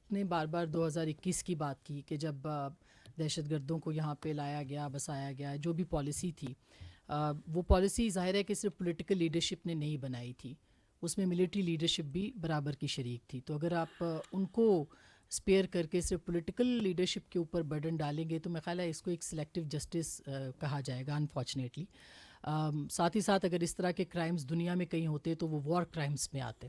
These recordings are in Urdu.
آپ نے بار بار 2021 کی بات کی کہ جب دہشت گردوں کو یہاں پہ لایا گیا، بسایا گیا، جو بھی پالیسی تھی وہ پالیسی ظاہر ہے کہ صرف پولیٹیکل لیڈرشپ نے نہیں بنائی تھی، اس میں ملٹری لیڈرشپ بھی برابر کی شریک تھی. تو اگر آپ ان کو اسپیئر کر کے صرف پولیٹیکل لیڈرشپ کے اوپر برڈن ڈالیں گے تو میرا خیال ہے اس کو ایک سلیکٹیو جسٹس کہا جائے گا انفارچونیٹلی. ساتھ ہی ساتھ اگر اس طرح کے کرائمز دنیا میں کہیں ہوتے تو وہ وار کرائمز میں آتے.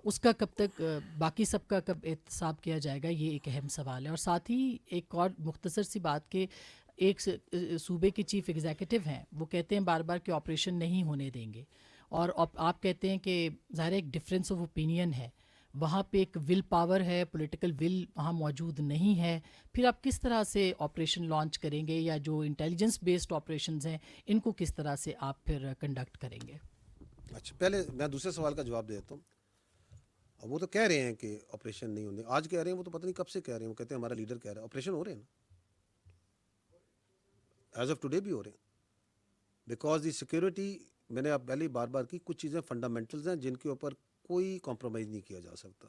اس کا کب تک باقی سب کا کب احتساب کیا جائے گا، یہ ایک اہم سوال ہے. اور ساتھ ہی ایک اور مختصر سی بات کہ ایک صوبے کے چیف ایگزیکٹو ہیں، وہ کہتے ہیں بار بار کہ آپریشن نہیں ہونے دیں گے، اور آپ کہتے ہیں کہ ظاہر ایک ڈفرینس آف اوپینین ہے، وہاں پہ ایک ول پاور ہے، پولیٹیکل ول وہاں موجود نہیں ہے. پھر آپ کس طرح سے آپریشن لانچ کریں گے، یا جو انٹیلیجنس بیسڈ آپریشنز ہیں ان کو کس طرح سے آپ پھر کنڈکٹ کریں گے؟ اچھا، پہلے میں دوسرے سوال کا جواب دے دیتا ہوں. وہ تو کہہ رہے ہیں کہ آپریشن نہیں ہونے، آج کہہ رہے ہیں، وہ تو پتہ نہیں کب سے کہہ رہے ہیں. وہ کہتے ہیں ہمارا لیڈر کہہ رہا ہے. آپریشن ہو رہے ہیں نا، ایز آف ٹوڈے بھی ہو رہے ہیں. بیکاز دی سیکورٹی، میں نے اب پہلے بار بار کی، کچھ چیزیں فنڈامنٹلز ہیں جن کے اوپر کوئی کمپرومائز نہیں کیا جا سکتا.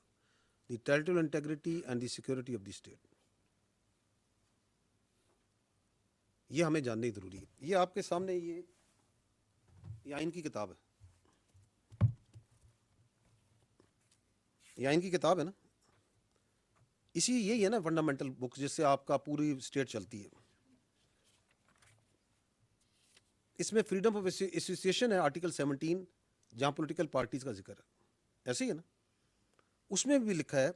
The territorial integrity and the security of the state, یہ ہمیں جاننا ضروری ہے. یہ آپ کے سامنے یہ آئین کی کتاب ہے، یہ آئین کی کتاب ہے نا، یہی ہے نا فنڈامنٹل بک جس سے آپ کا پوری اسٹیٹ چلتی ہے. اس میں فریڈم آف ایسوسیشن ہے آرٹیکل 17، جہاں پولیٹیکل پارٹیز کا ذکر ہے، ایسے ہی ہے نا. اس میں بھی لکھا ہے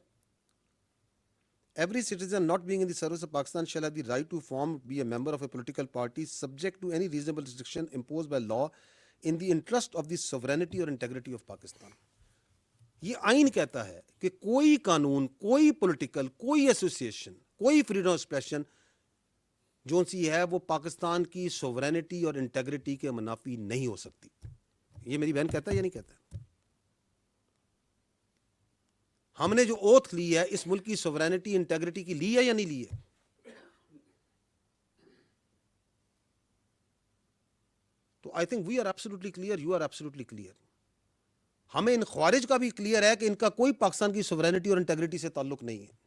every citizen not being in the service of Pakistan shall have the right to form be a member of a political party subject to any reasonable restriction impose by law in the interest of the sovereignty اور انٹیگریٹی آف پاکستان. یہ آئین کہتا ہے کہ کوئی قانون، کوئی پولیٹیکل، کوئی ایسوسیشن، کوئی فریڈم آف ایکسپریشن جو سی ہے وہ پاکستان کی سوورینٹی اور انٹیگریٹی کے منافی نہیں ہو سکتی. یہ میری بہن کہتا ہے یا نہیں کہتا ہے؟ ہم نے جو اوتھ لی ہے اس ملک کی سوورینٹی انٹیگریٹی کی لی ہے یا نہیں لی ہے؟ تو I think we are absolutely clear, you are absolutely clear. ہمیں ان خوارج کا بھی کلیئر ہے کہ ان کا کوئی پاکستان کی سوورینٹی اور انٹیگریٹی سے تعلق نہیں ہے.